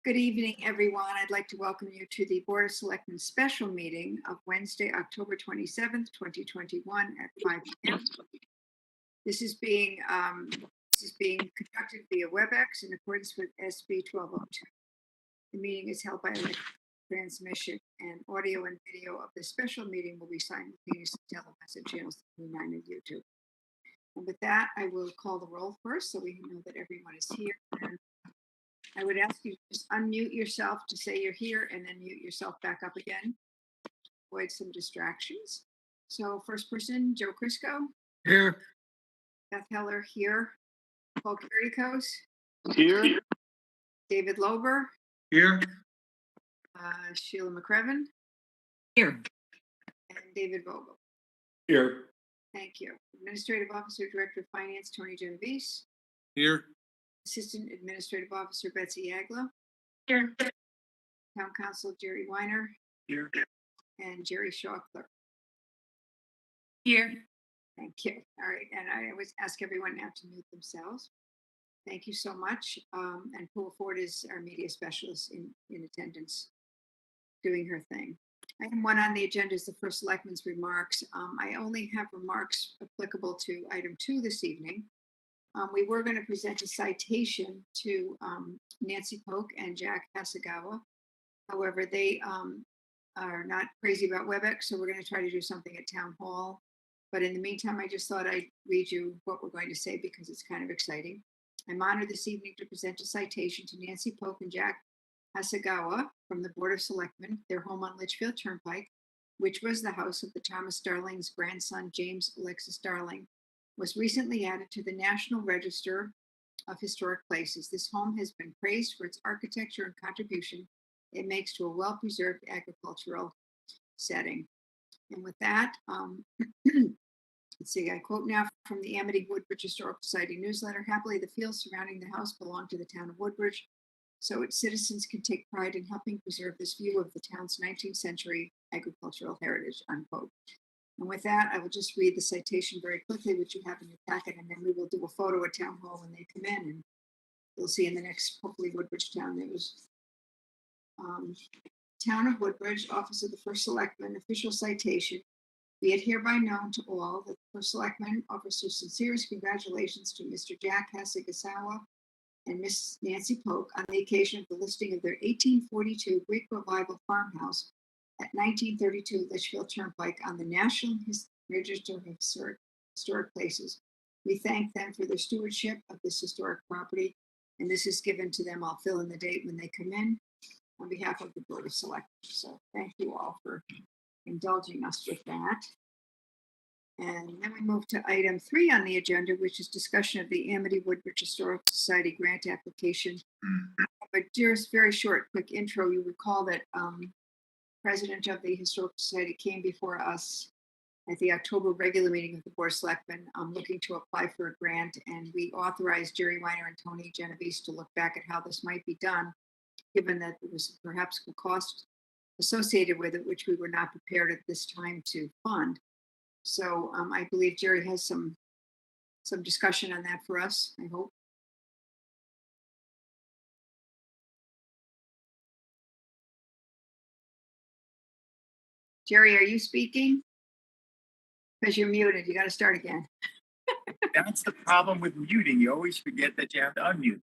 Good evening, everyone. I'd like to welcome you to the Board of Selectmen special meeting of Wednesday, October 27th, 2021 at 5 p.m. This is being conducted via WebEx in accordance with SB 1202. The meeting is held by electronic transmission, and audio and video of the special meeting will be simultaneously telecast at channels 39 and YouTube. And with that, I will call the roll first so we know that everyone is here. And I would ask you to just unmute yourself to say you're here and then mute yourself back up again. Avoid some distractions. So first person, Joe Crisco. Here. Beth Heller here. Paul Kiriakos. Here. David Lober. Here. Sheila McCrevin. Here. And David Vogel. Here. Thank you. Administrative Officer, Director of Finance, Tony Genovese. Here. Assistant Administrative Officer, Betsy Agla. Here. Town Council, Jerry Weiner. Here. And Jerry Shaw, clerk. Here. Thank you. All right. And I always ask everyone now to mute themselves. Thank you so much. And Paul Ford is our media specialist in attendance, doing her thing. Item 1 on the agenda is the first selectman's remarks. I only have remarks applicable to item 2 this evening. We were going to present a citation to Nancy Polk and Jack Hasegawa. However, they are not crazy about WebEx, so we're going to try to do something at Town Hall. But in the meantime, I just thought I'd read you what we're going to say because it's kind of exciting. I'm honored this evening to present a citation to Nancy Polk and Jack Hasegawa from the Board of Selectmen, their home on Litchfield Turnpike, which was the house of the Thomas Darling's grandson, James Alexis Darling, was recently added to the National Register of Historic Places. This home has been praised for its architecture and contribution it makes to a well-preserved agricultural setting. And with that, let's see, I quote now from the Amity-Woodbridge Historical Society newsletter. Happily, the fields surrounding the house belong to the town of Woodbridge, so its citizens can take pride in helping preserve this view of the town's 19th century agricultural heritage, unquote. And with that, I will just read the citation very quickly, which you have in your packet, and then we will do a photo at Town Hall when they come in, and you'll see in the next, hopefully, Woodbridge Town News. Town of Woodbridge, Office of the First Selectman, official citation. Be it hereby known to all that the First Selectman offers his sincerest congratulations to Mr. Jack Hasegawa and Miss Nancy Polk on the occasion of the listing of their 1842 Greek Revival farmhouse at 1932 Litchfield Turnpike on the National Register of Historic Places. We thank them for their stewardship of this historic property, and this is given to them. I'll fill in the date when they come in on behalf of the Board of Selectmen. So thank you all for indulging us with that. And then we move to item 3 on the agenda, which is discussion of the Amity-Woodbridge Historical Society grant application. But just very short, quick intro. You recall that President of the Historical Society came before us at the October regular meeting of the Board of Selectmen looking to apply for a grant, and we authorized Jerry Weiner and Tony Genovese to look back at how this might be done, given that there was perhaps a cost associated with it, which we were not prepared at this time to fund. So I believe Jerry has some discussion on that for us, I hope. Jerry, are you speaking? Because you're muted. You got to start again. That's the problem with muting. You always forget that you have to unmute.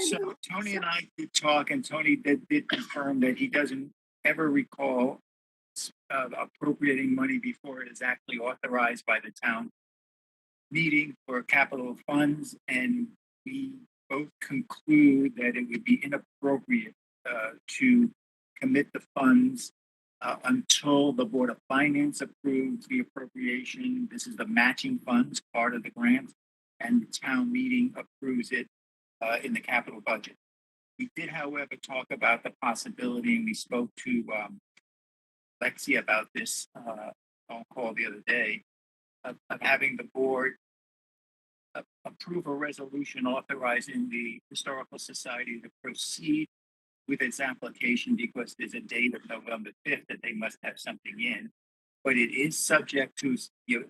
So Tony and I did talk, and Tony did confirm that he doesn't ever recall appropriating money before it is actually authorized by the town meeting for capital funds, and we both conclude that it would be inappropriate to commit the funds until the Board of Finance approves the appropriation. This is the matching funds part of the grant, and the town meeting approves it in the capital budget. We did, however, talk about the possibility, and we spoke to Lexi about this phone call the other day, of having the board approve a resolution authorizing the Historical Society to proceed with its application, because there's a date of November 5th that they must have something in. But it is subject to the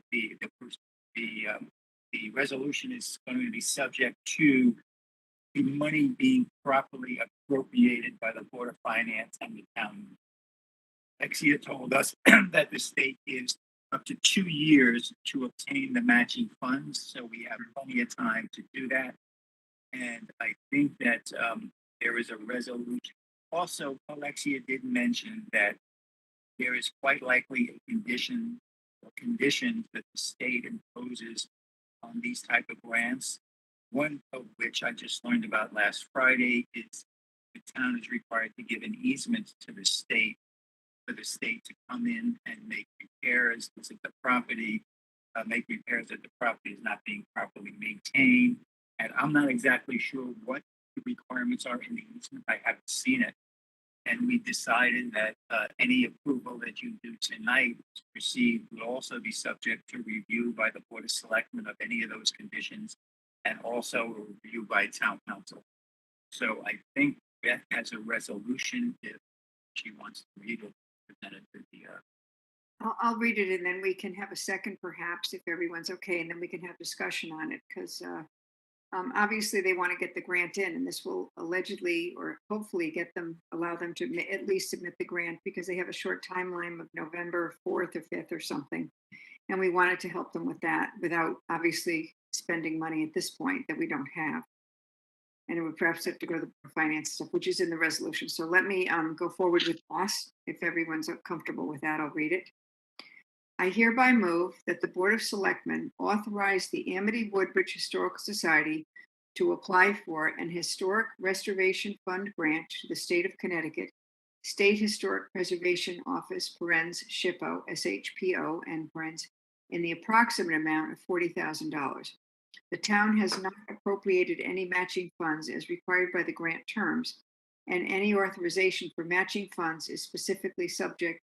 resolution is going to be subject to the money being properly appropriated by the Board of Finance and the town. Alexia told us that the state gives up to 2 years to obtain the matching funds, so we have plenty of time to do that. And I think that there is a resolution. Also, Alexia did mention that there is quite likely a condition or conditions that the state imposes on these type of grants. One of which I just learned about last Friday is the town is required to give an easement to the state for the state to come in and make repairs to the property, make repairs that the property is not being properly maintained. And I'm not exactly sure what the requirements are in the easement. I haven't seen it. And we decided that any approval that you do tonight received would also be subject to review by the Board of Selectmen of any of those conditions, and also a review by town council. So I think Beth has a resolution if she wants to read it. Presented to the, I'll read it and then we can have a second perhaps if everyone's okay, and then we can have discussion on it because obviously they want to get the grant in, and this will allegedly or hopefully allow them to at least submit the grant because they have a short timeline of November 4th or 5th or something. And we wanted to help them with that without obviously spending money at this point that we don't have. And it would perhaps have to go to the finance stuff, which is in the resolution. So let me go forward with this. If everyone's comfortable with that, I'll read it. I hereby move that the Board of Selectmen authorize the Amity-Woodbridge Historical Society to apply for an Historic Restoration Fund grant to the state of Connecticut, State Historic Preservation Office, SHPO, SHPO, in the approximate amount of $40,000. The town has not appropriated any matching funds as required by the grant terms, and any authorization for matching funds is specifically subject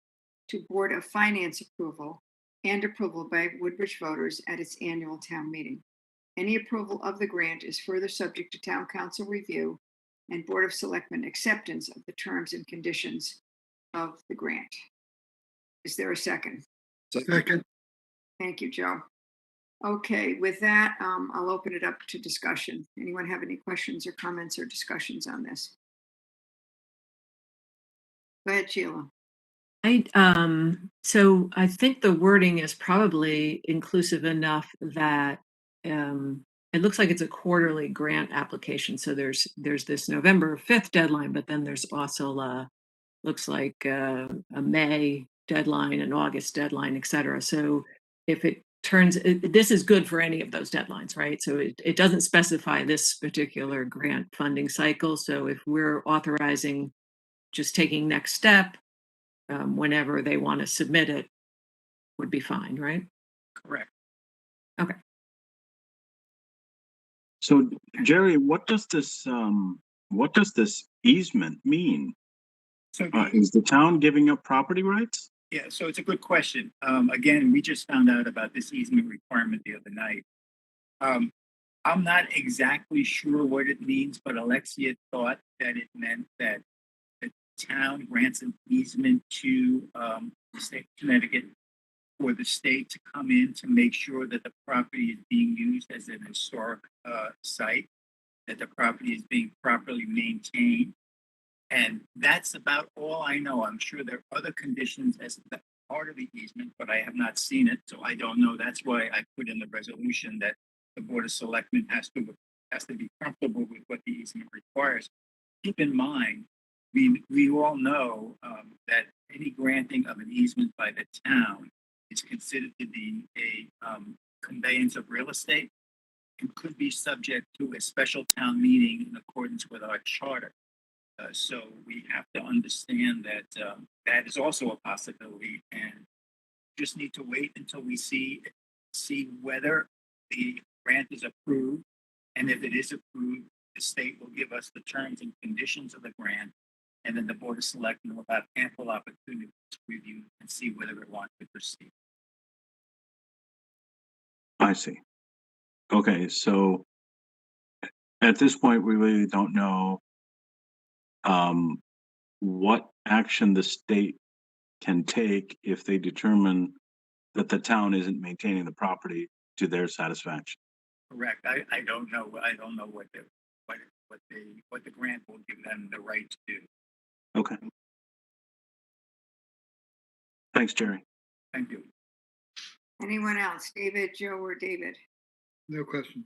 to Board of Finance approval and approval by Woodbridge voters at its annual town meeting. Any approval of the grant is further subject to town council review and Board of Selectmen acceptance of the terms and conditions of the grant. Is there a second? Second. Thank you, Joe. Okay, with that, I'll open it up to discussion. Anyone have any questions or comments or discussions on this? Go ahead, Sheila. So I think the wording is probably inclusive enough that it looks like it's a quarterly grant application. So there's this November 5th deadline, but then there's also looks like a May deadline, an August deadline, et cetera. So if it turns, this is good for any of those deadlines, right? So it doesn't specify this particular grant funding cycle. So if we're authorizing just taking next step, whenever they want to submit it, would be fine, right? correct. Okay. So Jerry, what does this easement mean? So Is the town giving up property rights? yeah, so it's a good question. Again, we just found out about this easement requirement the other night. I'm not exactly sure what it means, but Alexia thought that it meant that the town grants an easement to the state of Connecticut for the state to come in to make sure that the property is being used as an historic site, that the property is being properly maintained. And that's about all I know. I'm sure there are other conditions as part of the easement, but I have not seen it, so I don't know. That's why I put in the resolution that the Board of Selectmen has to be comfortable with what the easement requires. Keep in mind, we all know that any granting of an easement by the town is considered to be a conveyance of real estate and could be subject to a special town meeting in accordance with our charter. So we have to understand that that is also a possibility, and just need to wait until we see whether the grant is approved, and if it is approved, the state will give us the terms and conditions of the grant, and then the Board of Selectmen will have ample opportunity to review and see whether it wants to proceed. I see. Okay, so at this point, we really don't know what action the state can take if they determine that the town isn't maintaining the property to their satisfaction. Correct. I don't know. I don't know what what the grant will give them the right to do. Okay. Thanks, Jerry. Thank you. Anyone else? David, Joe, or David? No question.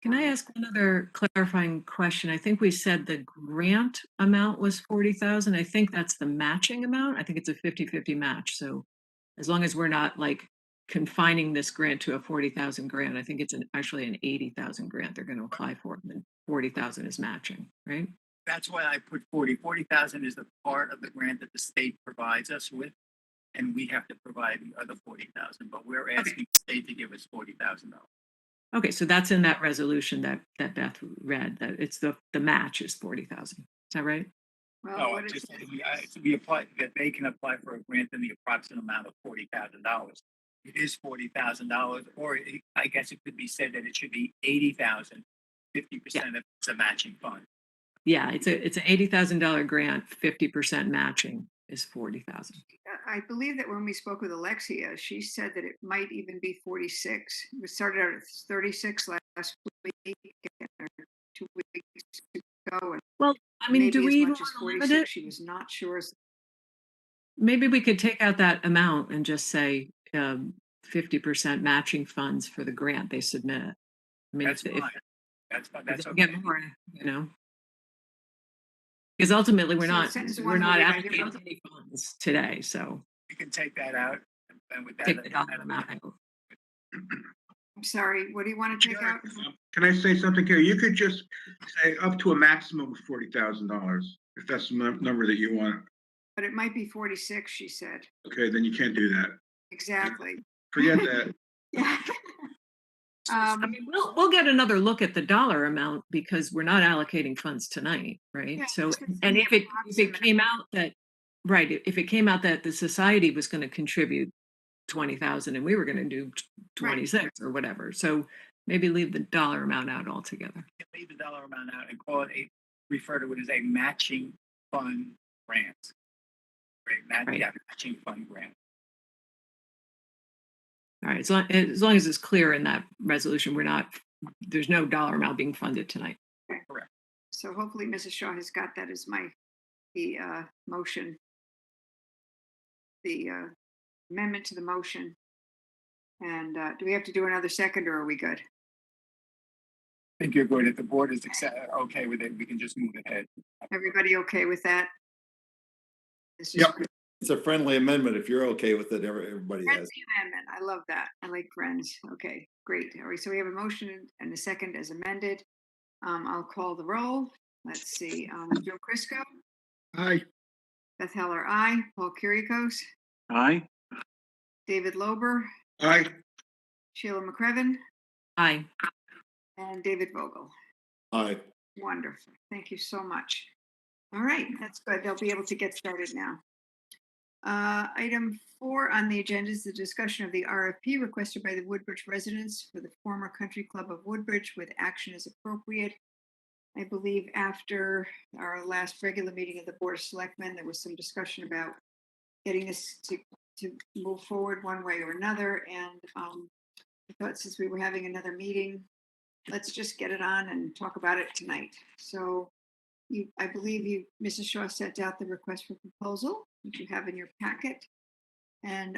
Can I ask another clarifying question? I think we said the grant amount was 40,000. I think that's the matching amount. I think it's a 50-50 match. So as long as we're not like confining this grant to a 40,000 grant, I think it's actually an 80,000 grant they're going to apply for, and then 40,000 is matching, right? That's why I put 40,000 is the part of the grant that the state provides us with, and we have to provide the other 40,000. But we're asking the state to give us $40,000. Okay, so that's in that resolution that Beth read, that it's the match is 40,000. Is that right? Well, No, what it's it just says- we apply that they can apply for a grant in the approximate amount of $40,000. It is $40,000, or I guess it could be said that it should be 80,000. 50% of it's a matching fund. Yeah, it's an $80,000 grant, 50% matching is 40,000. I believe that when we spoke with Alexia, she said that it might even be 46. We started out at 36 last week, or 2 weeks ago, and Well, I mean, maybe do as we even much as want to limit 46. it? She was not sure. Maybe we could take out that amount and just say 50% matching funds for the grant they submit. I mean, That's if fine. That's fine. if That's they okay. get more, you know, because ultimately we're So not sentence we're one not will be like- allocating any funds today. So We can take that out, and with that, take the dollar amount out. I'm sorry, what do you want to take out? Can I say something here? You could just say up to a maximum of $40,000, if that's the number that you want. But it might be 46, she said. Okay, then you can't do that. Exactly. Forget that. Yeah. I Um, mean, we'll get another look at the dollar amount because we're not allocating funds tonight, right? Yeah, So, it's just and the if it approximate. came out that, right, if it came out that the society was going to contribute 20,000 and we were going to do 26 or whatever, so maybe leave the dollar amount out altogether. leave the dollar amount out and call it refer to it as a matching fund grant. Right. Yeah, matching fund grant. All right, as long as it's clear in that resolution, there's no dollar amount being funded tonight. So hopefully Mrs. Shaw has got that as the motion, the amendment to the motion. And do we have to do another second, or are we good? I think you're good. If the board is okay with it, we can just move ahead. Everybody okay with that? This is Yep. good. It's a friendly amendment. If you're okay with it, everybody has. Friendly amendment. I love that. I like friends. Okay, great. All right, so we have a motion and a second as amended. I'll call the roll. Let's see. Joe Crisco, Aye. Beth Heller, aye. Paul Kyriakos, Aye. David Lober, Aye. Sheila McCrevin, Aye. and David Vogel. Aye. Wonderful. Thank you so much. All right, that's good. They'll be able to get started now. Item 4 on the agenda is the discussion of the RFP requested by the Woodbridge residents for the former Country Club of Woodbridge, with action as appropriate. I believe after our last regular meeting of the Board of Selectmen, there was some discussion about getting this to move forward one way or another. And I thought, since we were having another meeting, let's just get it on and talk about it tonight. So I believe Mrs. Shaw sent out the request for proposal, which you have in your packet. And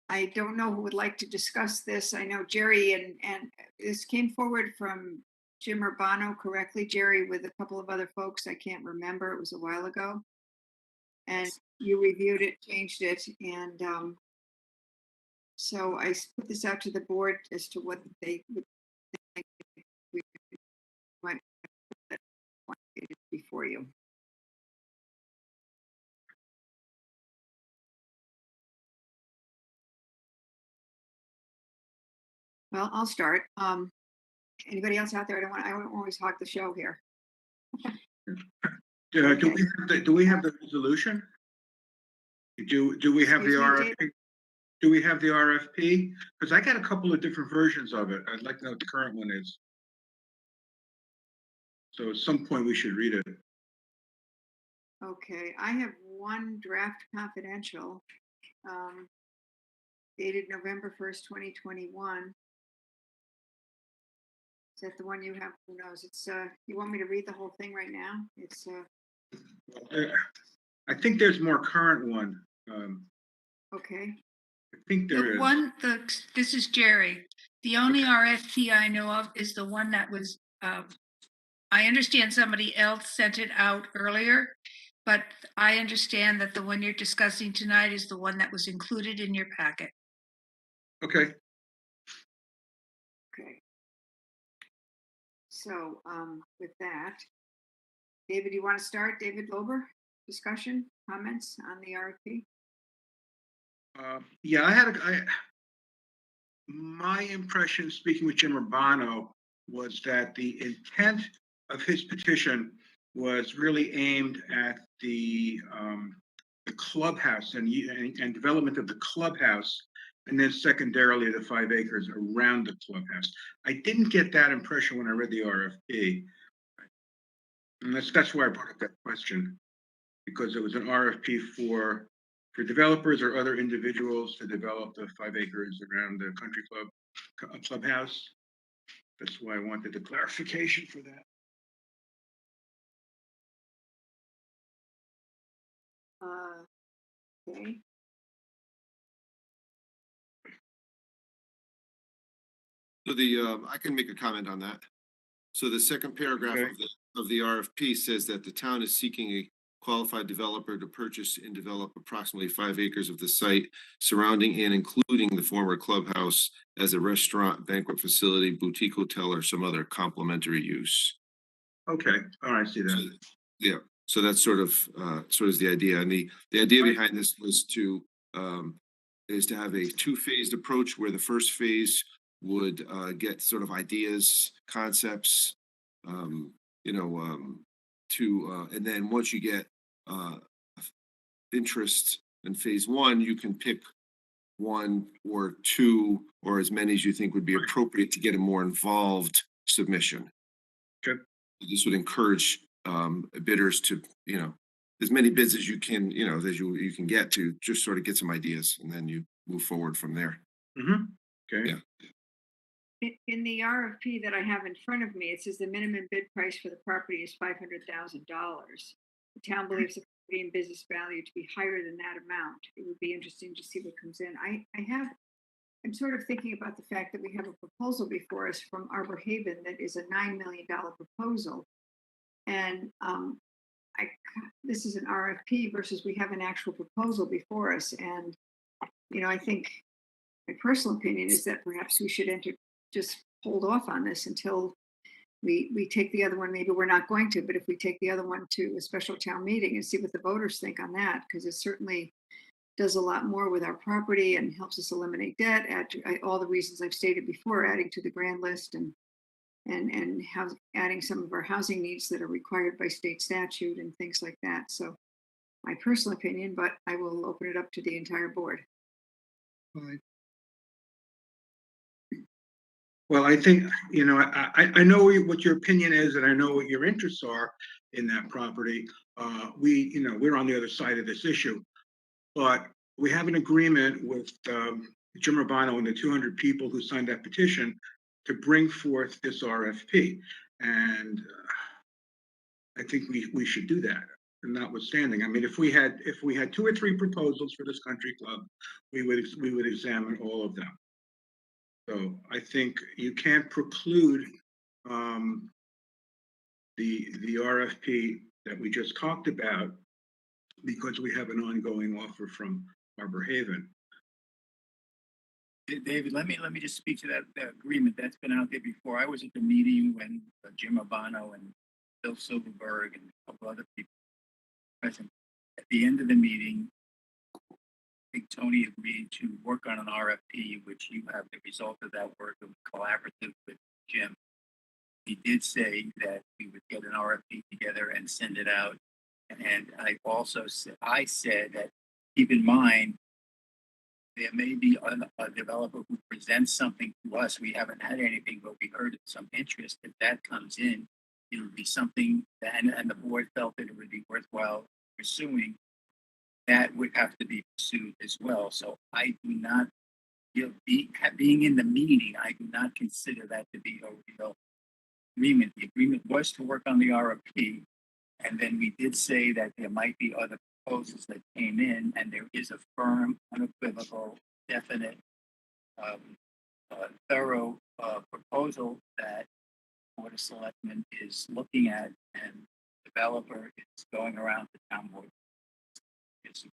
I don't know who would like to discuss this. I know Jerry, and this came forward from Jim Urbano, correctly, Jerry, with a couple of other folks. I can't remember. It was a while ago. And you reviewed it, changed it. And so I put this out to the board as to what they would think we might put before you. Well, I'll start. Anybody else out there? I don't always hog the show here. Do we have the resolution? Do we have the Excuse me, RFP? Do we have the RFP? Because I got a couple of different versions of it. I'd like to know what the current one is. So at some point we should read it. Okay, I have one draft confidential, dated November 1st, 2021. that the one you have? Who knows? It's, you want me to read the whole thing right now? It's, I think there's more current one. okay. I think there The is. one, this is Jerry. The only RFP I know of is the one that was, I understand somebody else sent it out earlier, but I understand that the one you're discussing tonight is the one that was included in your packet. Okay. Okay. So, with that, David, you want to start? David Lober, discussion, comments on the RFP? Yeah, my impression, speaking with Jim Urbano, was that the intent of his petition was really aimed at the clubhouse and development of the clubhouse, and then secondarily the 5 acres around the clubhouse. I didn't get that impression when I read the RFP. And that's why I brought up that question, because it was an RFP for developers or other individuals to develop the 5 acres around the country club clubhouse. That's why I wanted the clarification for that. Okay. So the, I can make a comment on that. So the second paragraph Okay. of the RFP says that the town is seeking a qualified developer to purchase and develop approximately 5 acres of the site surrounding and including the former clubhouse as a restaurant, banquet facility, boutique hotel, or some other complementary use. Okay, all right, I see So, that. yeah, so that's sort of the idea. And the idea Right. behind this was is to have a 2-phased approach where the first phase would get sort of ideas, concepts, and then once you get interest in phase 1, you can pick 1 or 2 or as many as you think would be appropriate to get a more involved submission. Good. This would encourage bidders to, as many bids as you can, as you can get to just sort of get some ideas, and then you move forward from there. Mm-hmm. Okay. Yeah. In the RFP that I have in front of me, it says the minimum bid price for the property is $500,000. The town believes the property and business value to be higher than that amount. It would be interesting to see what comes in. I'm sort of thinking about the fact that we have a proposal before us from Arbor Haven that is a $9 million proposal. And this is an RFP versus we have an actual proposal before us. And, I think my personal opinion is that perhaps we should just hold off on this until we take the other one. Maybe we're not going to, but if we take the other one to a special town meeting and see what the voters think on that, because it certainly does a lot more with our property and helps us eliminate debt, add to all the reasons I've stated before, adding to the grand list and adding some of our housing needs that are required by state statute and things like that. So my personal opinion, but I will open it up to the entire board. Fine. Well, I think, I know what your opinion is, and I know what your interests are in that property. We're on the other side of this issue, but we have an agreement with Jim Urbano and the 200 people who signed that petition to bring forth this RFP. And I think we should do that. And notwithstanding, I mean, if we had 2 or 3 proposals for this country club, we would examine all of them. So I think you can't preclude the RFP that we just talked about because we have an ongoing offer from Arbor Haven. David, let me just speak to that agreement that's been out there before. I was at the meeting when Jim Urbano and Bill Silverberg and a couple other people present. At the end of the meeting, I think Tony agreed to work on an RFP, which you have the result of that work of collaborative with Jim. He did say that we would get an RFP together and send it out. And I also said that keep in mind, there may be a developer who presents something to us. We haven't had anything, but we heard some interest. If that comes in, it would be something that, and the board felt that it would be worthwhile pursuing. That would have to be pursued as well. So I do not, being in the meeting, I do not consider that to be a real agreement. The agreement was to work on the RFP. And then we did say that there might be other proposals that came in, and there is a firm, unequivocal, definite, thorough proposal that Board of Selectmen is looking at, and developer is going around the town board. It's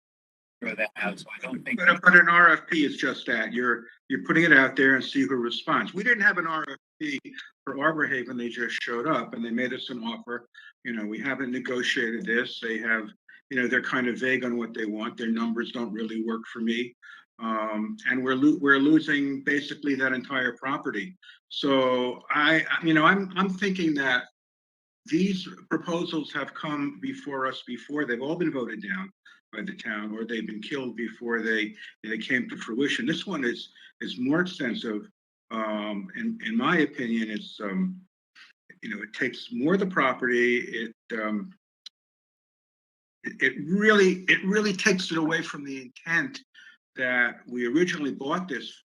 for that out, so I don't think. But an RFP is just that. You're putting it out there and see who responds. We didn't have an RFP for Arbor Haven. They just showed up and they made us an offer. You know, we haven't negotiated this. They have, you know, they're kind of vague on what they want. Their numbers don't really work for me. And we're losing basically that entire property. So I'm thinking that these proposals have come before us before. They've all been voted down by the town, or they've been killed before they came to fruition. This one is more extensive. In my opinion, it's it takes more of the property. It really takes it away from the intent that we originally bought this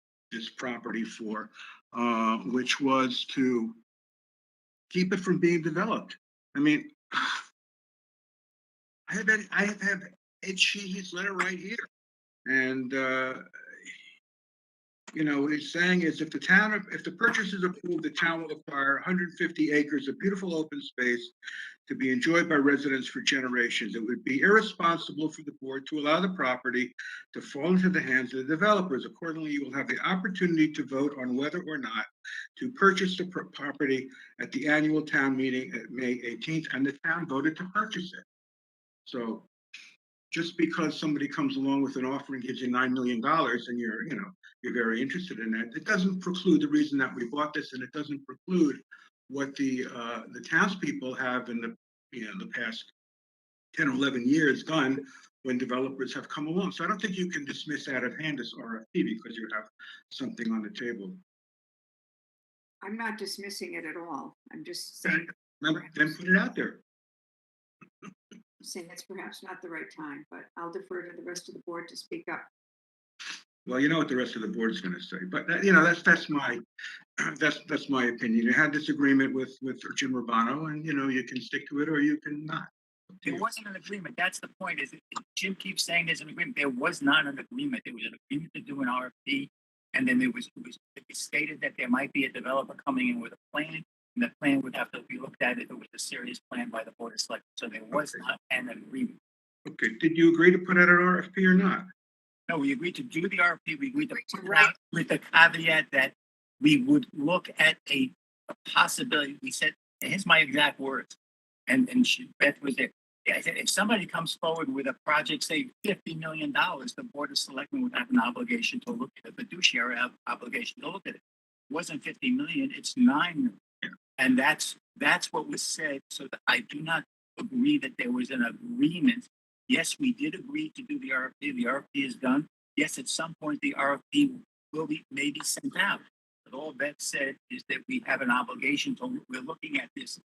property for, which was to keep it from being developed. I mean, I have Ed Sheehy's letter right here. And, what he's saying is if the purchase is approved, the town will acquire 150 acres of beautiful open space to be enjoyed by residents for generations. It would be irresponsible for the board to allow the property to fall into the hands of the developers. Accordingly, you will have the opportunity to vote on whether or not to purchase the property at the annual town meeting at May 18th, and the town voted to purchase it. So just because somebody comes along with an offer and gives you $9 million and you're very interested in that, it doesn't preclude the reason that we bought this, and it doesn't preclude what the townspeople have in the past 10 or 11 years done when developers have come along. So I don't think you can dismiss out of hand this RFP because you have something on the table. I'm not dismissing it at all. I'm just saying. Then put it out there. Saying it's perhaps not the right time, but I'll defer to the rest of the board to speak up. Well, you know what the rest of the board is going to say, but that's my opinion. You had this agreement with Jim Urbano, and you can stick to it or you can not. There wasn't an agreement. That's the point. Is Jim keeps saying there's an agreement. There was not an agreement. There was an agreement to do an RFP, and then it was stated that there might be a developer coming in with a plan, and the plan would have to be looked at if it was a serious plan by the Board of Selectmen. So there was not an agreement. Okay. Did you agree to put out an RFP or not? No, we agreed to do the RFP. We agreed to put it out with the caveat that we would look at a possibility. We said, and here's my exact words, and Beth was there. I said, if somebody comes forward with a project, say $50 million, the Board of Selectmen would have an obligation to look at it, a fiduciary obligation to look at it. It wasn't 50 million, it's 9 million. And that's what was said. So that I do not agree that there was an agreement. Yes, we did agree to do the RFP. The RFP is done. Yes, at some point the RFP will be maybe sent out. But all Beth said is that we have an obligation to. We're looking at this.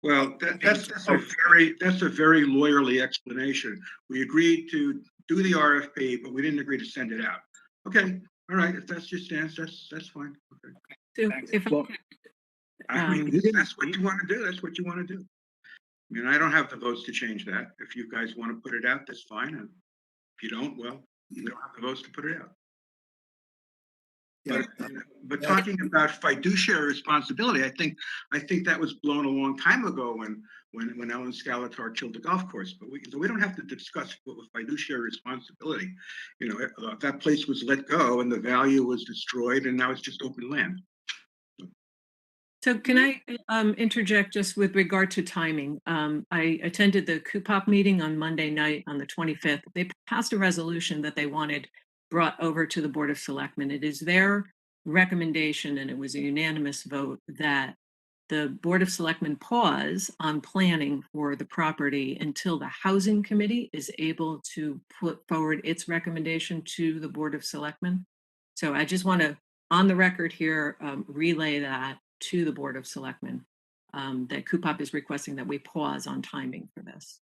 Well, that's a very lawyerly explanation. We agreed to do the RFP, but we didn't agree to send it out. Okay, all right. If that's your stance, that's fine. Okay. So if That's what you want to do. That's what you want to do. I mean, I don't have the votes to change that. If you guys want to put it out, that's fine. And if you don't, well, you don't have the votes to put it out. But talking about fiduciary responsibility, I think that was blown a long time ago when Ellen Scalatar killed the golf course. But we don't have to discuss what was fiduciary responsibility. That place was let go and the value was destroyed, and now it's just open land. So can I interject just with regard to timing? I attended the CUPOP meeting on Monday night on the 25th. They passed a resolution that they wanted brought over to the Board of Selectmen. It is their recommendation, and it was a unanimous vote, that the Board of Selectmen pause on planning for the property until the Housing Committee is able to put forward its recommendation to the Board of Selectmen. So I just want to, on the record here, relay that to the Board of Selectmen, that CUPOP is requesting that we pause on timing for this.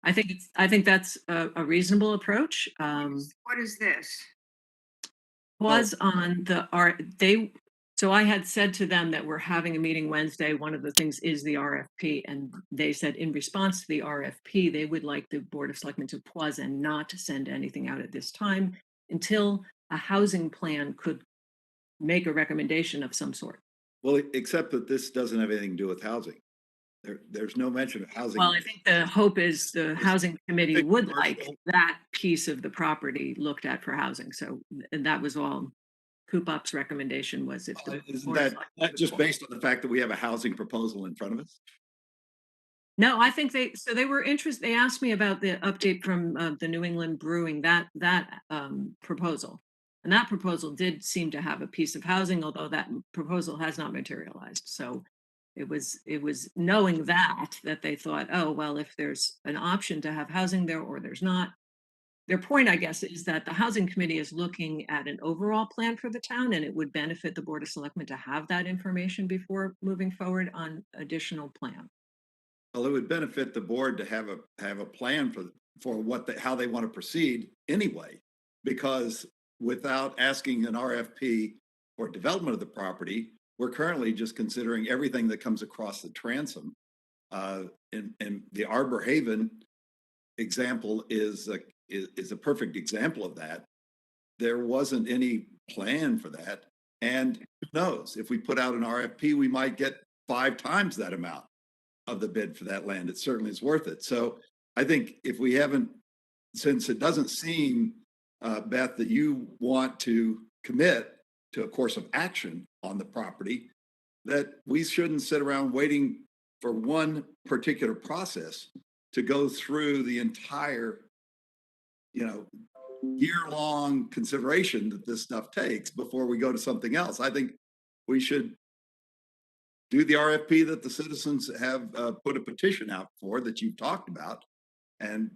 I think that's a reasonable approach. What is this? Pause on the So I had said to them that we're having a meeting Wednesday. One of the things is the RFP, and they said in response to the RFP, they would like the Board of Selectmen to pause and not send anything out at this time until a housing plan could make a recommendation of some sort. Well, except that this doesn't have anything to do with housing. There's no mention of housing. Well, I think the hope is the housing committee big would like commercial. that piece of the property looked at for housing. So, and that was all. Coop Up's recommendation was if the Isn't Board of that Selectmen- just based on the fact that we have a housing proposal in front of us? No, I think they were interested. They asked me about the update from the New England Brewing that proposal, and that proposal did seem to have a piece of housing, although that proposal has not materialized. So it was knowing that they thought, oh well, if there's an option to have housing there or there's not. Their point, I guess, is that the housing committee is looking at an overall plan for the town, and it would benefit the Board of Selectmen to have that information before moving forward on additional plan. Well, it would benefit the board to have a plan for how they want to proceed anyway, because without asking an RFP for development of the property, we're currently just considering everything that comes across the transom. And the Arbor Haven example is a perfect example of that. There wasn't any plan for that. And who knows, if we put out an RFP, we might get 5 times that amount of the bid for that land. It certainly is worth it. So I think if we haven't, since it doesn't seem, Beth, that you want to commit to a course of action on the property, that we shouldn't sit around waiting for one particular process to go through the entire, year-long consideration that this stuff takes before we go to something else. I think we should do the RFP that the citizens have put a petition out for that you've talked about. And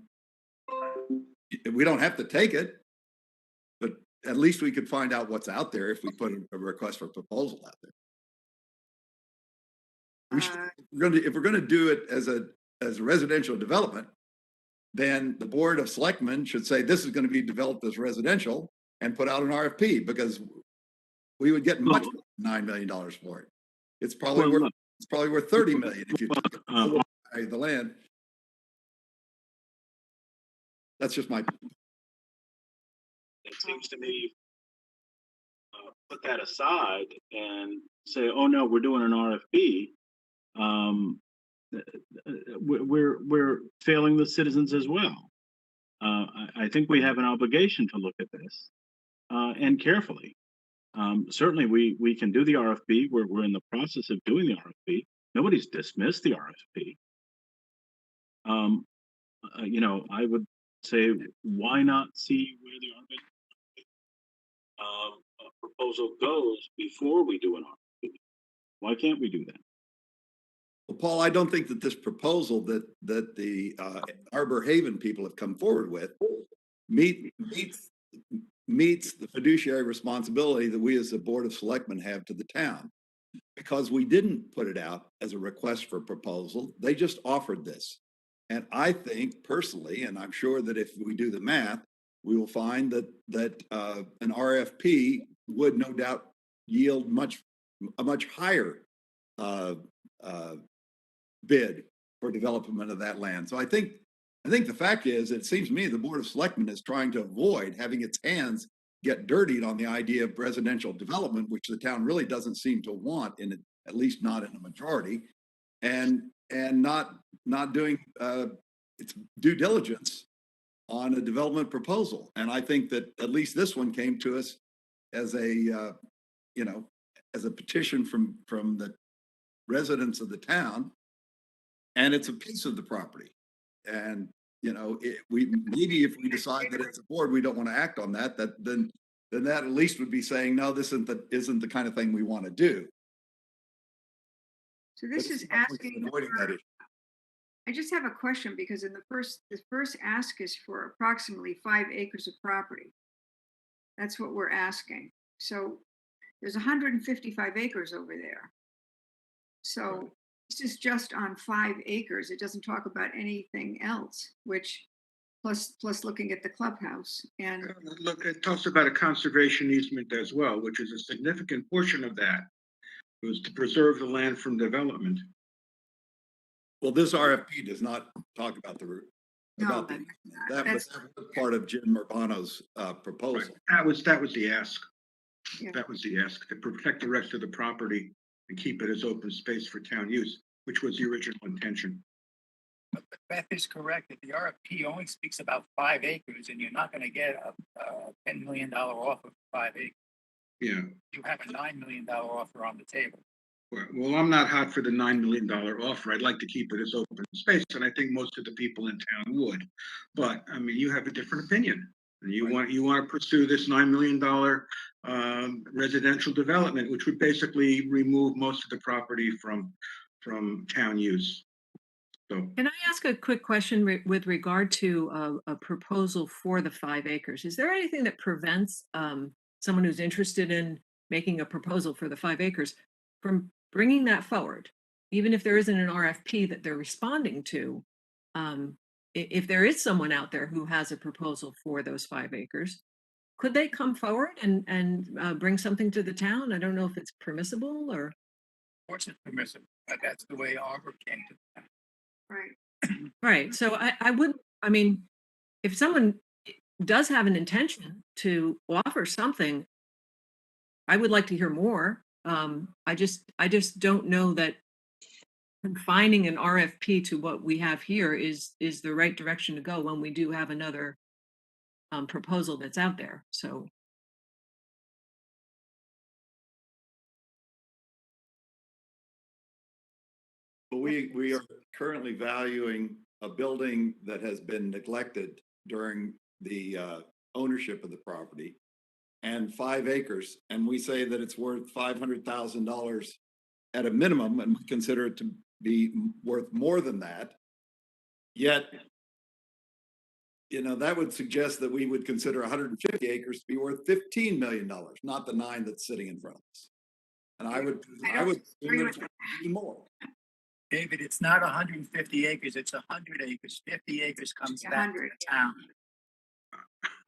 we don't have to take it, but at least we could find out what's out there if we put a request for proposal out there. If we're going to do it as a residential development, then the Board of Selectmen should say this is going to be developed as residential and put out an RFP, because we would get much more than $9 million for it. It's probably worth 30 million if you the land. That's just my. It seems to me, put that aside and say, oh no, we're doing an RFP. We're failing the citizens as well. I think we have an obligation to look at this and carefully. Certainly we can do the RFP. We're in the process of doing the RFP. Nobody's dismissed the RFP. I would say, why not see where the RFP proposal goes before we do an RFP? Why can't we do that? Well, Paul, I don't think that this proposal that the Arbor Haven people have come forward with meets the fiduciary responsibility that we as the Board of Selectmen have to the town, because we didn't put it out as a request for proposal. They just offered this. And I think personally, and I'm sure that if we do the math, we will find that an RFP would no doubt yield a much higher bid for development of that land. So I think the fact is, it seems to me the Board of Selectmen is trying to avoid having its hands get dirtied on the idea of residential development, which the town really doesn't seem to want, at least not in a majority, and not doing its due diligence on a development proposal. And I think that at least this one came to us as a petition from the residents of the town, and it's a piece of the property. And maybe if we decide that as a board we don't want to act on that, then that at least would be saying, no, this isn't the kind of thing we want to do. So this is asking. I just have a question, because in the first ask is for approximately 5 acres of property. That's what we're asking. So there's 155 acres over there. So this is just on 5 acres. It doesn't talk about anything else, which plus looking at the clubhouse and Look, it talks about a conservation easement as well, which is a significant portion of that. It was to preserve the land from development. Well, this RFP does not talk about the route. No, About the, that was part of Jim Urbano's Right. proposal. That was the ask. Yeah. That was the ask, to protect the rest of the property and keep it as open space for town use, which was the original intention. But Beth is correct that the RFP only speaks about 5 acres, and you're not going to get a $10 million offer for 5 acres. Yeah. You have a $9 million offer on the table. Well, I'm not hot for the $9 million offer. I'd like to keep it as open space, and I think most of the people in town would. But I mean, you have a different opinion, and you want to pursue this $9 million residential development, which would basically remove most of the property from town use. So Can I ask a quick question with regard to a proposal for the 5 acres? Is there anything that prevents someone who's interested in making a proposal for the 5 acres from bringing that forward? Even if there isn't an RFP that they're responding to, if there is someone out there who has a proposal for those 5 acres, could they come forward and bring something to the town? I don't know if it's permissible or. Of course, it's permissible, but that's the way Arbor came to that. right. Right. So I would, I mean, if someone does have an intention to offer something, I would like to hear more. I just don't know that confining an RFP to what we have here is the right direction to go when we do have another proposal that's out there. So. But we are currently valuing a building that has been neglected during the ownership of the property and 5 acres. And we say that it's worth $500,000 at a minimum, and we consider it to be worth more than that. Yet, that would suggest that we would consider 150 acres to be worth $15 million, not the 9 that's sitting in front of us. And I would agree assume with that it's more. David, it's not 150 acres, it's 100 acres. 50 acres comes back to 100. the town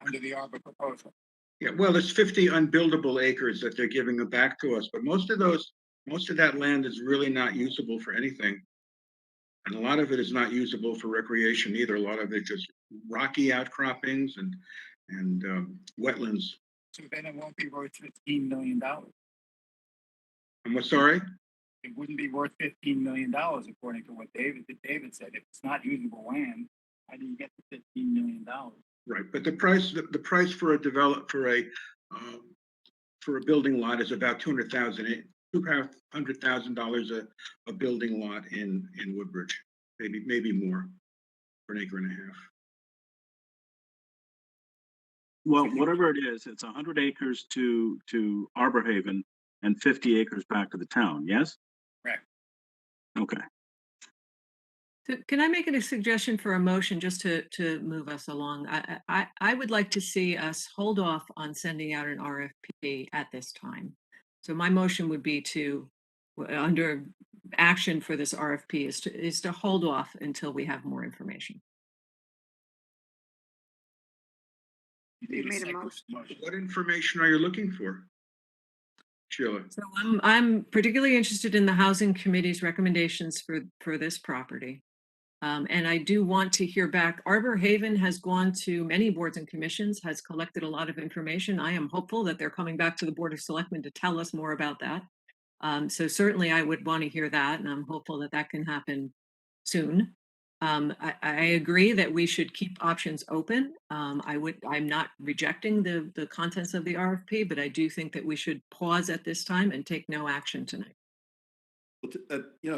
under the Arbor proposal. yeah, well, there's 50 unbuildable acres that they're giving them back to us, but most of that land is really not usable for anything. And a lot of it is not usable for recreation either. A lot of it just rocky outcroppings and wetlands. So then it won't be worth $15 million. I'm sorry? It wouldn't be worth $15 million according to what David said. If it's not usable land, how do you get the $15 million? Right, but the price for a building lot is about $200,000 a building lot in Woodbridge, maybe more, for an acre and a half. Well, whatever it is, it's 100 acres to Arbor Haven and 50 acres back to the town, yes? Correct. Okay. So can I make a suggestion for a motion just to move us along? I would like to see us hold off on sending out an RFP at this time. So my motion would be to, under action for this RFP, is to hold off until we have more information. You made a motion. What information are you looking for, Sheila? So I'm particularly interested in the Housing Committee's recommendations for this property. And I do want to hear back. Arbor Haven has gone to many boards and commissions, has collected a lot of information. I am hopeful that they're coming back to the Board of Selectmen to tell us more about that. So certainly I would want to hear that, and I'm hopeful that that can happen soon. I agree that we should keep options open. I'm not rejecting the contents of the RFP, but I do think that we should pause at this time and take no action tonight.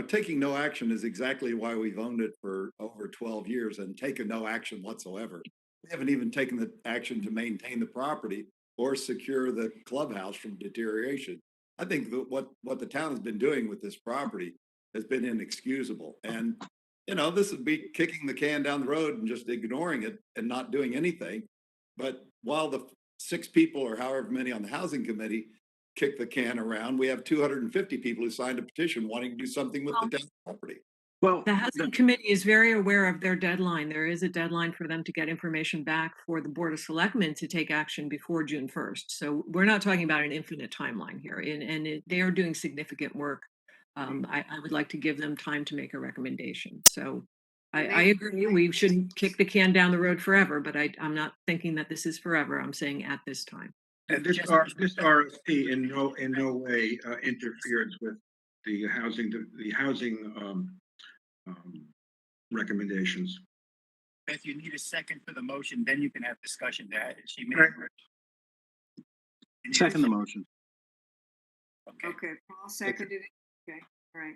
Taking no action is exactly why we've owned it for over 12 years and taken no action whatsoever. We haven't even taken the action to maintain the property or secure the clubhouse from deterioration. I think that what the town has been doing with this property has been inexcusable. And, this would be kicking the can down the road and just ignoring it and not doing anything. But while the 6 people or however many on the housing committee kick the can around, we have 250 people who signed a petition wanting to do something with the town property. Well, The housing committee is very aware of their deadline. There is a deadline for them to get information back for the Board of Selectmen to take action before June 1st. So we're not talking about an infinite timeline here, they are doing significant work. I would like to give them time to make a recommendation. So I agree, we shouldn't kick the can down the road forever, but I'm not thinking that this is forever. I'm saying at this time. And this RFP in no way interferes with the housing recommendations. If you need a second for the motion, then you can have discussion that she made. Right. You need a second the motion. Okay. Okay, Paul seconded it. Okay, all right.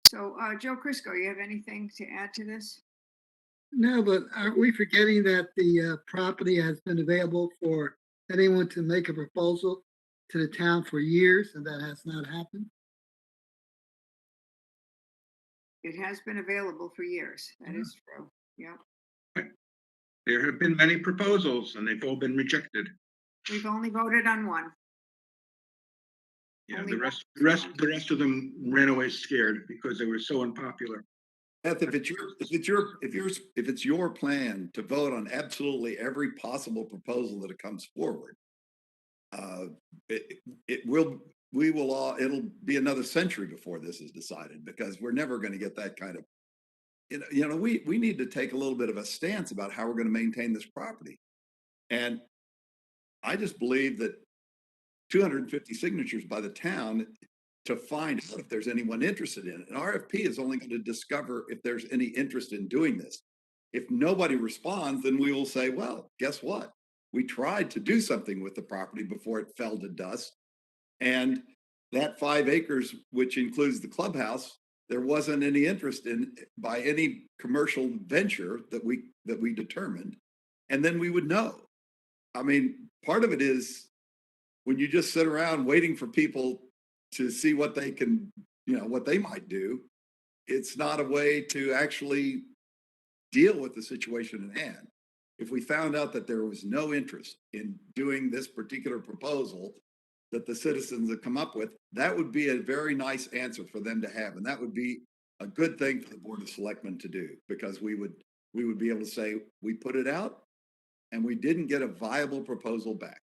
So, Joe Crisco, you have anything to add to this? No, but aren't we forgetting that the property has been available for anyone to make a proposal to the town for years, and that has not happened? It has been available for years. That is true. Yeah. There have been many proposals and they've all been rejected. We've only voted on one. Yeah, Only the rest of them ran away scared because they were so unpopular. Beth, if it's your plan to vote on absolutely every possible proposal that comes forward, it'll be another century before this is decided, because we're never going to get that kind of, we need to take a little bit of a stance about how we're going to maintain this property. And I just believe that 250 signatures by the town to find out if there's anyone interested in it. An RFP is only going to discover if there's any interest in doing this. If nobody responds, then we will say, well, guess what? We tried to do something with the property before it fell to dust. And that 5 acres, which includes the clubhouse, there wasn't any interest in by any commercial venture that we determined. And then we would know. I mean, part of it is when you just sit around waiting for people to see what they can, what they might do, it's not a way to actually deal with the situation at hand. If we found out that there was no interest in doing this particular proposal that the citizens have come up with, that would be a very nice answer for them to have. And that would be a good thing for the Board of Selectmen to do, because we would be able to say, we put it out and we didn't get a viable proposal back.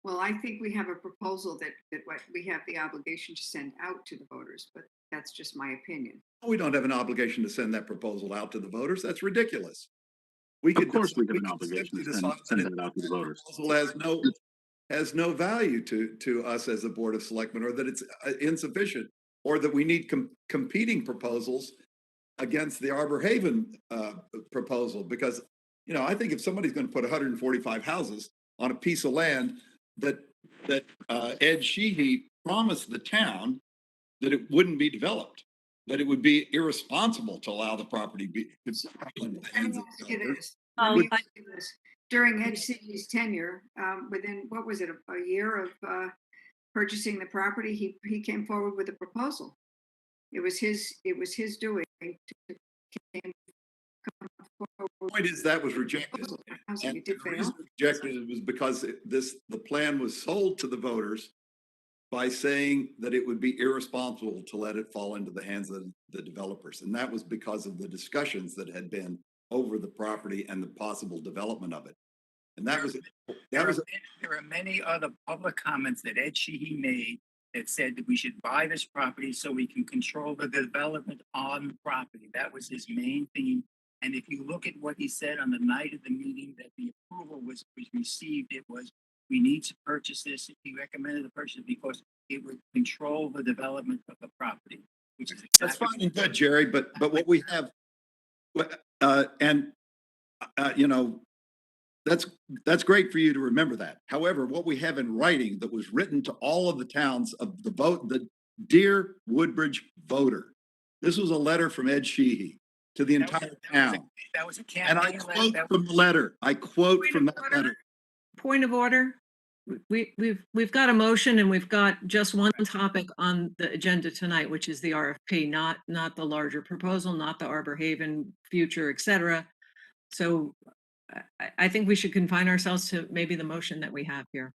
Well, I think we have a proposal that what we have the obligation to send out to the voters, but that's just my opinion. We don't have an obligation to send that proposal out to the voters. That's ridiculous. Of course, we have an obligation to send that out to the voters. Proposal has no value to us as a Board of Selectmen, or that it's insufficient, or that we need competing proposals against the Arbor Haven proposal. Because, I think if somebody's going to put 145 houses on a piece of land that Ed Sheehy promised the town that it wouldn't be developed, that it would be irresponsible to allow the property be in the hands of developers. During Ed Sheehy's tenure, within, what was it, a year of purchasing the property, he came forward with a proposal. It was his doing. The point is that was rejected. And the reason rejected it was because the plan was sold to the voters by saying that it would be irresponsible to let it fall into the hands of the developers. And that was because of the discussions that had been over the property and the possible development of it. And there are many other public comments that Ed Sheehy made that said that we should buy this property so we can control the development on the property. That was his main theme. And if you look at what he said on the night of the meeting that the approval was received, it was, we need to purchase this. He recommended the purchase because it would control the development of the property, which is that's fine and good, Jerry. But what we have, that's great for you to remember that. However, what we have in writing that was written to all of the towns of the Dear Woodbridge voter. This was a letter from Ed Sheehy to the entire town. That was a campaign. And I quote from the letter. I quote from that letter. Point of order. We've got a motion and we've got just one topic on the agenda tonight, which is the RFP, not the larger proposal, not the Arbor Haven future, etc. So I think we should confine ourselves to maybe the motion that we have here.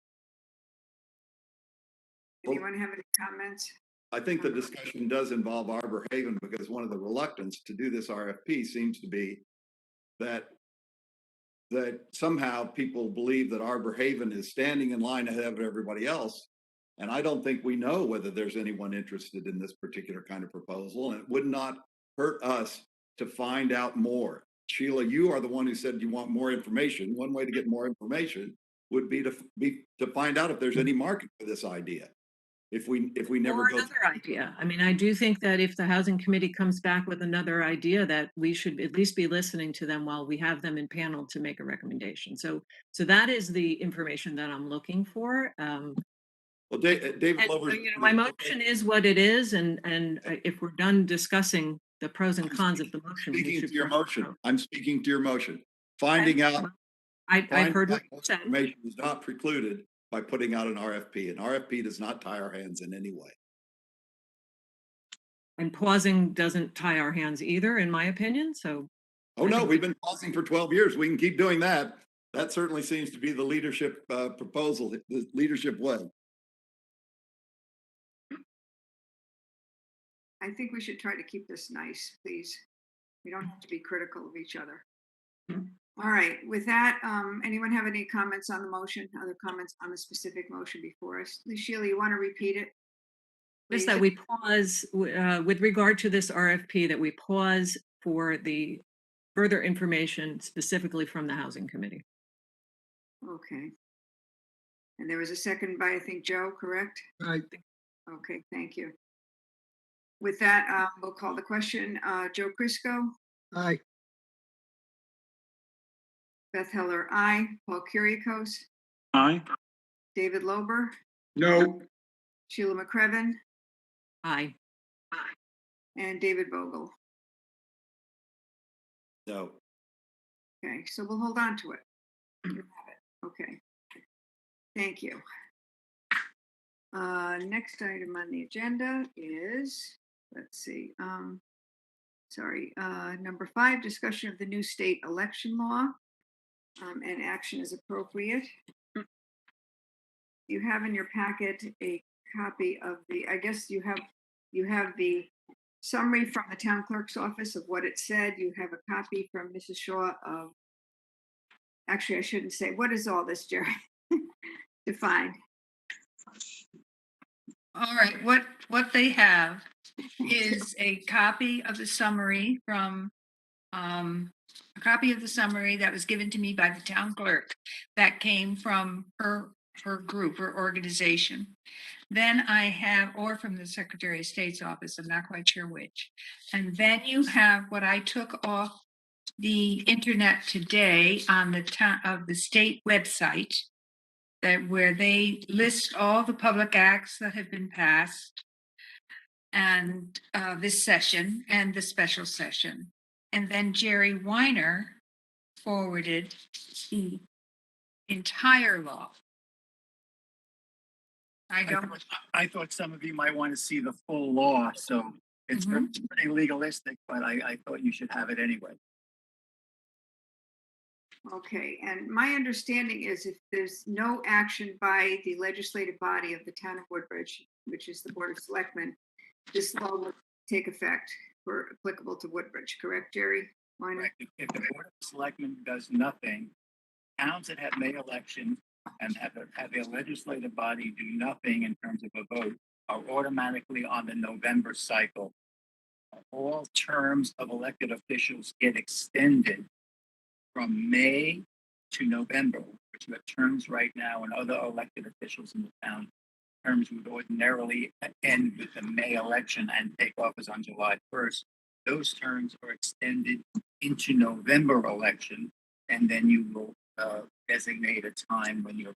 Anyone have any comments? I think the discussion does involve Arbor Haven because one of the reluctance to do this RFP seems to be that somehow people believe that Arbor Haven is standing in line ahead of everybody else. And I don't think we know whether there's anyone interested in this particular kind of proposal, and it would not hurt us to find out more. Sheila, you are the one who said you want more information. One way to get more information would be to find out if there's any market for this idea. If we never Or go another idea. I mean, I do think that if the housing committee comes back with another idea, that we should at least be listening to them while we have them in panel to make a recommendation. So that is the information that I'm looking for. well, David And, Lover, my motion is what it is, and if we're done discussing the pros and cons of the motion, we speaking should to your press the motion. vote. I'm speaking to your motion. Finding out I heard what you more said. information is not precluded by putting out an RFP. An RFP does not tie our hands in any way. And pausing doesn't tie our hands either, in my opinion. So, Oh, no, we've been pausing for 12 years. We can keep doing that. That certainly seems to be the leadership proposal, the leadership way. I think we should try to keep this nice, please. We don't have to be critical of each other. All right, with that, anyone have any comments on the motion, other comments on the specific motion before us? Sheila, you want to repeat it? just please? that we pause with regard to this RFP, that we pause for the further information specifically from the housing committee. Okay. And there was a second by, I think, Joe, correct? Right. Okay, thank you. With that, we'll call the question. Joe Crisco, Aye. Beth Heller, aye. Paul Kyriakos, Aye. David Lober, No, Sheila McCrevin, Aye. and David Vogel. No. Okay, so we'll hold on to it. You have it. Okay. Thank you. Next item on the agenda is, let's see, number 5, discussion of the new state election law, and action is appropriate. You have in your packet a copy of the, I guess you have the summary from the town clerk's office of what it said. You have a copy from Mrs. Shaw of, actually, I shouldn't say, what is all this, Jerry? Define. All right, what they have is a copy of the summary from, a copy of the summary that was given to me by the town clerk that came from her group, her organization. Then I have, or from the Secretary of State's office, I'm not quite sure which. And then you have what I took off the internet today on the state website, that where they list all the public acts that have been passed and this session and the special session. And then Jerry Weiner forwarded the entire law. I thought some of you might want to see the full law, so it's pretty legalistic, but I thought you should have it anyway. Okay, and my understanding is if there's no action by the legislative body of the town of Woodbridge, which is the Board of Selectmen, this law will take effect for applicable to Woodbridge, correct, Jerry? Why not? Correct. If the Board of Selectmen does nothing, towns that have May elections and have their legislative body do nothing in terms of a vote are automatically on the November cycle. All terms of elected officials get extended from May to November, which are terms right now, and other elected officials in the town. Terms would ordinarily end with the May election and take office on July 1st. Those terms are extended into November election, and then you will designate a time when your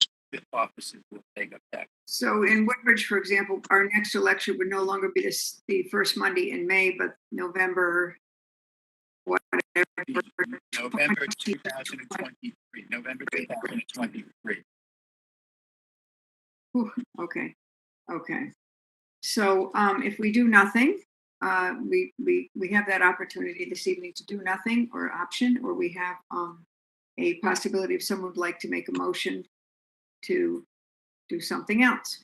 offices will take effect. So in Woodbridge, for example, our next election would no longer be the first Monday in May, but November, whatever. November 2023. November 2023. Okay. So if we do nothing, we have that opportunity this evening to do nothing, or option, or we have a possibility if someone would like to make a motion to do something else.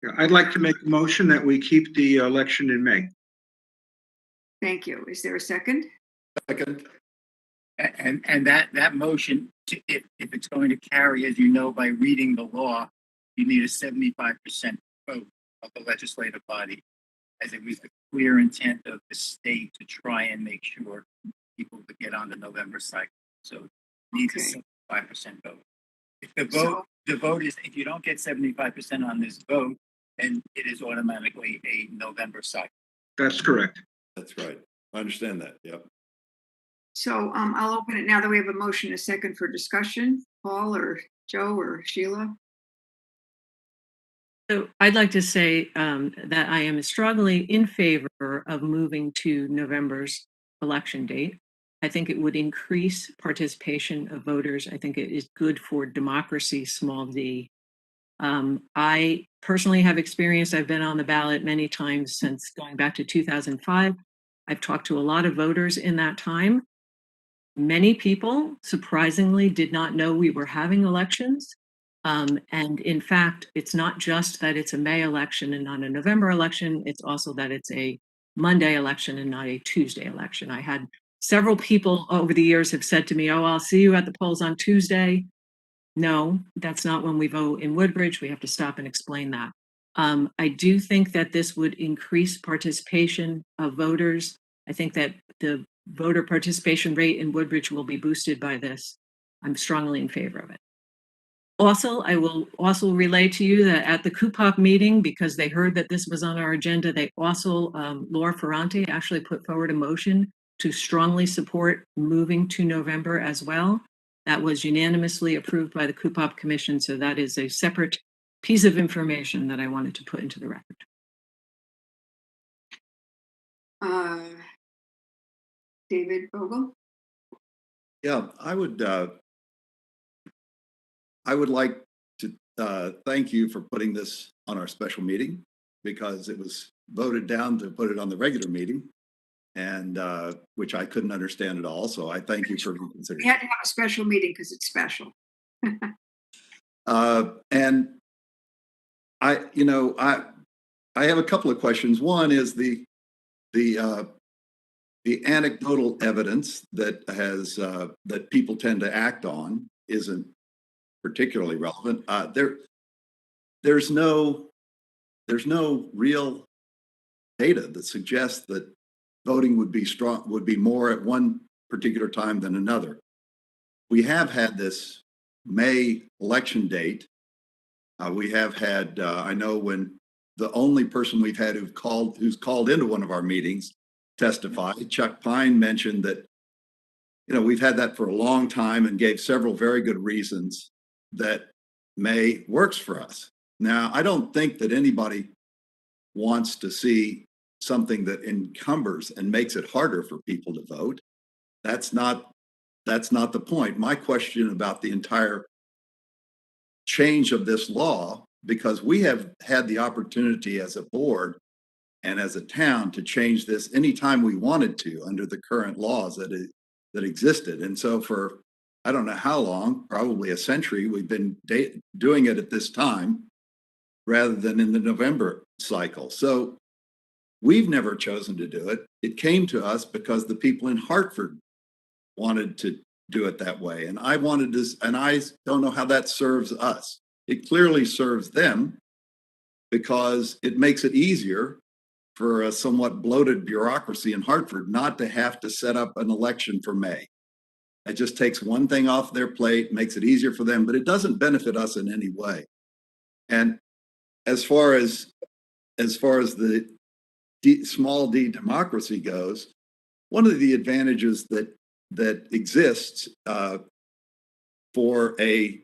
Yeah, I'd like to make a motion that we keep the election in May. Thank you. Is there a second? Second, And that motion, if it's going to carry, as you know, by reading the law, you need a 75% vote of the legislative body, as it was the clear intent of the state to try and make sure people would get on the November cycle. So it needs Okay. a 75% vote. If the vote is, if you don't get 75% on this vote, then it is automatically a November cycle. That's correct. that's right. I understand that, yep. So I'll open it now that we have a motion, a second for discussion. Paul or Joe or Sheila? So I'd like to say that I am strongly in favor of moving to November's election date. I think it would increase participation of voters. I think it is good for democracy, small d. I personally have experienced, I've been on the ballot many times since going back to 2005. I've talked to a lot of voters in that time. Many people, surprisingly, did not know we were having elections. And in fact, it's not just that it's a May election and not a November election, it's also that it's a Monday election and not a Tuesday election. I had several people over the years have said to me, oh, I'll see you at the polls on Tuesday. No, that's not when we vote in Woodbridge. We have to stop and explain that. I do think that this would increase participation of voters. I think that the voter participation rate in Woodbridge will be boosted by this. I'm strongly in favor of it. Also, I will also relay to you that at the CUPOP meeting, because they heard that this was on our agenda, they also, Laura Ferrante actually put forward a motion to strongly support moving to November as well. That was unanimously approved by the CUPOP Commission, so that is a separate piece of information that I wanted to put into the record. David Vogel? Yeah, I would like to thank you for putting this on our special meeting, because it was voted down to put it on the regular meeting, and which I couldn't understand at all. So I thank you for We considering. had to have a special meeting because it's special. And I have a couple of questions. One is the anecdotal evidence that that people tend to act on isn't particularly relevant. There's no real data that suggests that voting would be more at one particular time than another. We have had this May election date. We have had, I know when the only person we've had who's called into one of our meetings testified, Chuck Pine mentioned that, we've had that for a long time and gave several very good reasons that May works for us. Now, I don't think that anybody wants to see something that encumbers and makes it harder for people to vote. That's not the point. My question about the entire change of this law, because we have had the opportunity as a board and as a town to change this anytime we wanted to under the current laws that existed. And so for, I don't know how long, probably a century, we've been doing it at this time rather than in the November cycle. So we've never chosen to do it. It came to us because the people in Hartford wanted to do it that way. And I wanted to, and I don't know how that serves us. It clearly serves them because it makes it easier for a somewhat bloated bureaucracy in Hartford not to have to set up an election for May. It just takes one thing off their plate, makes it easier for them, but it doesn't benefit us in any way. And as far as the small d democracy goes, one of the advantages that exists for a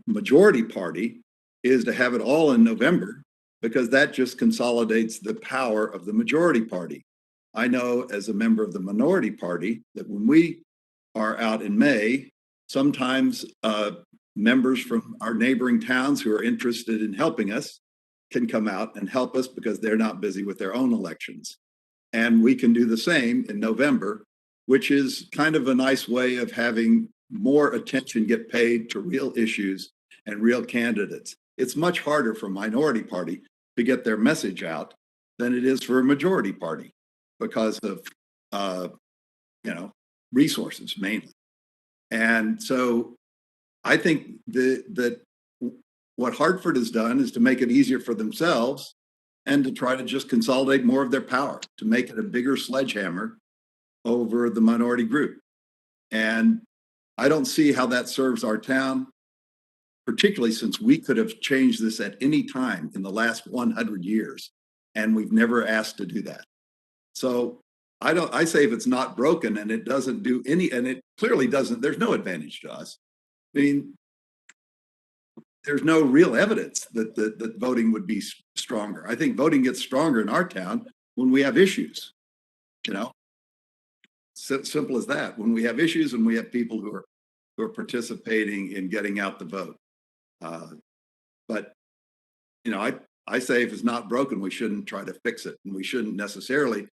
majority party is to have it all in November, because that just consolidates the power of the majority party. I know as a member of the minority party that when we are out in May, sometimes members from our neighboring towns who are interested in helping us can come out and help us because they're not busy with their own elections. And we can do the same in November, which is kind of a nice way of having more attention get paid to real issues and real candidates. it's much harder for a minority party to get their message out than it is for a majority party because of, resources mainly. And so I think that what Hartford has done is to make it easier for themselves and to try to just consolidate more of their power, to make it a bigger sledgehammer over the minority group. And I don't see how that serves our town, particularly since we could have changed this at any time in the last 100 years, and we've never asked to do that. So I say if it's not broken and it doesn't do any, and it clearly doesn't, there's no advantage to us. I mean, there's no real evidence that voting would be stronger. I think voting gets stronger in our town when we have issues, simple as that. When we have issues and we have people who are participating in getting out the vote. But I say if it's not broken, we shouldn't try to fix it, and we shouldn't necessarily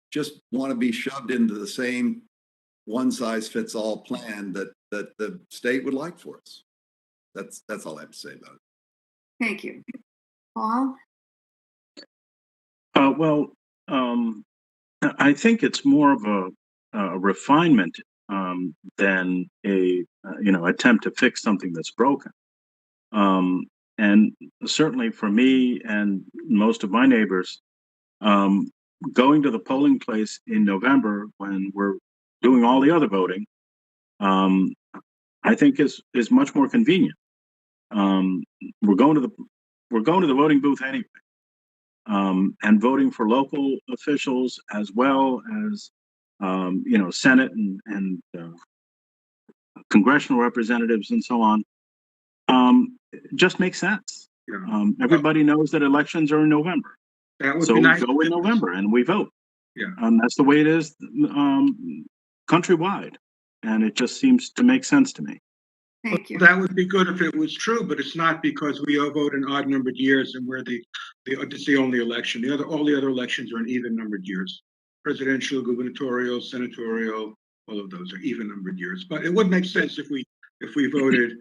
just want to be shoved into the same one-size-fits-all plan that the state would like for us. That's all I have to say about it. Thank you. Paul? Well, I think it's more of a refinement than a attempt to fix something that's broken. And certainly for me and most of my neighbors, going to the polling place in November when we're doing all the other voting, I think is much more convenient. We're going to the voting booth anyway, and voting for local officials as well as Senate and congressional representatives and so on. Just makes sense. Yeah. Everybody knows that elections are in November. That would So be we nice. go in November and we vote. Yeah. That's the way it is countrywide. And it just seems to make sense to me. Thank you. That would be good if it was true, but it's not, because we all vote in odd numbered years and we're it's the only election. All the other elections are in even numbered years. Presidential, gubernatorial, senatorial, all of those are even numbered years. But it would make sense if we voted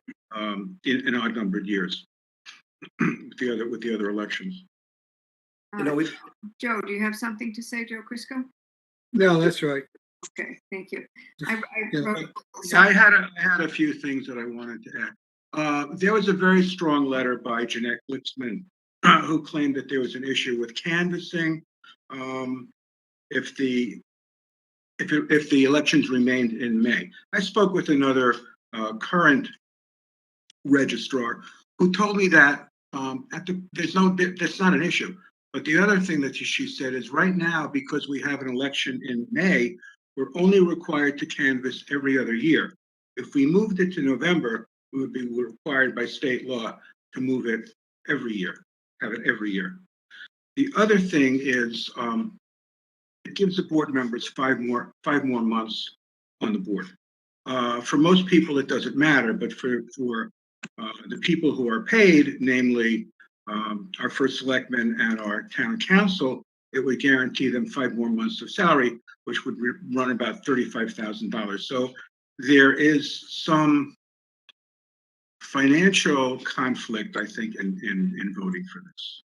in odd numbered years with the other elections. Joe, do you have something to say, Joe Crisco? No, that's right. Okay, thank you. I had a few things that I wanted to add. There was a very strong letter by Jeanette Blitzman who claimed that there was an issue with canvassing if the elections remained in May. I spoke with another current registrar who told me that that's not an issue. But the other thing that she said is right now, because we have an election in May, we're only required to canvass every other year. If we moved it to November, we would be required by state law to move it every year, have it every year. The other thing is it gives the board members five more months on the board. For most people, it doesn't matter, but for the people who are paid, namely our first selectman and our town council, it would guarantee them 5 more months of salary, which would run about $35,000. So there is some financial conflict, I think, in voting for this.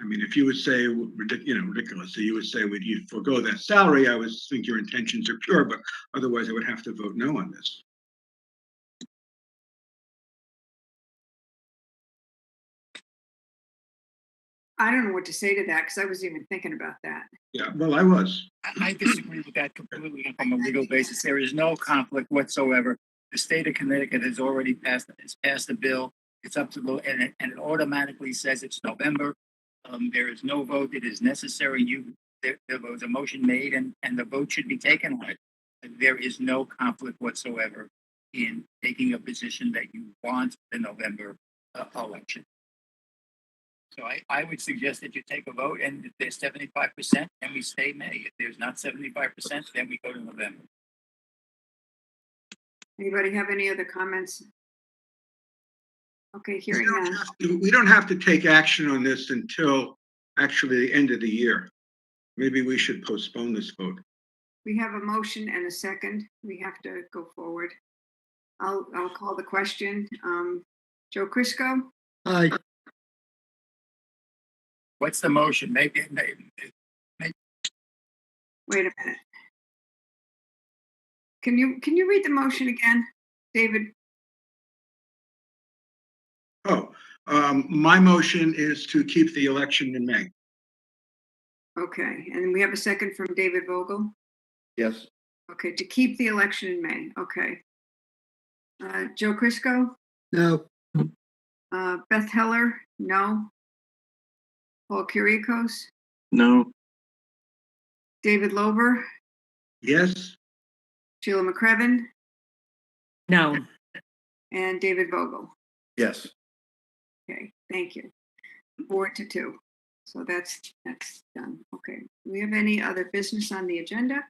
I mean, if you would say, ridiculous, so you would say, would you forego that salary? I would think your intentions are pure, but otherwise I would have to vote no on this. I don't know what to say to that because I wasn't even thinking about that. Yeah, well, I was. I disagree with that completely from a legal basis. There is no conflict whatsoever. The state of Connecticut has already passed a bill. It's up to the, and it automatically says it's November. There is no vote that is necessary. There was a motion made and the vote should be taken on it. There is no conflict whatsoever in taking a position that you want the November election. So I would suggest that you take a vote, and if there's 75%, then we stay May. If there's not 75%, then we go to November. Anybody have any other comments? Okay, hearing none. We don't have to take action on this until actually the end of the year. Maybe we should postpone this vote. We have a motion and a second. We have to go forward. I'll call the question. Joe Crisco, Aye. What's the motion? wait a minute. Can you read the motion again, David? My motion is to keep the election in May. Okay, and we have a second from David Vogel. Yes. Okay, to keep the election in May. Okay. Joe Crisco, No. Beth Heller, no. Paul Kyriakos, No. David Lober, Yes? Sheila McCrevin, No. and David Vogel. Yes. Okay, thank you. 4-2. So that's done. Okay. Do we have any other business on the agenda?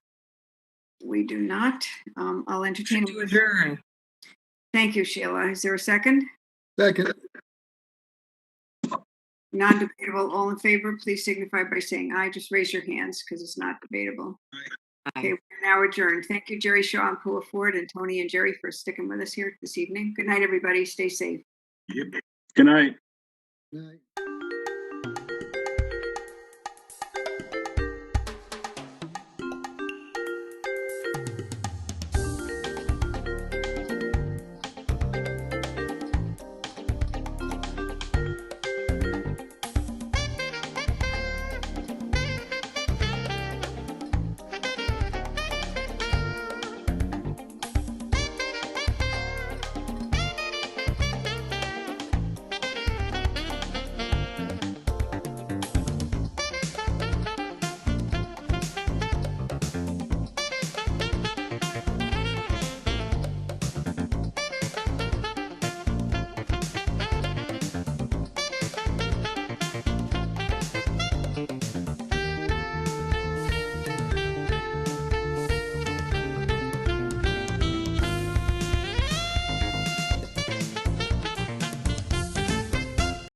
We do not. I'll entertain. To adjourn. Thank you, Sheila. Is there a second? Second. Non-debatable. All in favor, please signify by saying aye. Just raise your hands because it's not debatable. Okay, we're now adjourned. Thank you, Jerry Shaw and Pula Ford, and Tony and Jerry for sticking with us here this evening. Good night, everybody. Stay safe. Yep. Good night. Aye.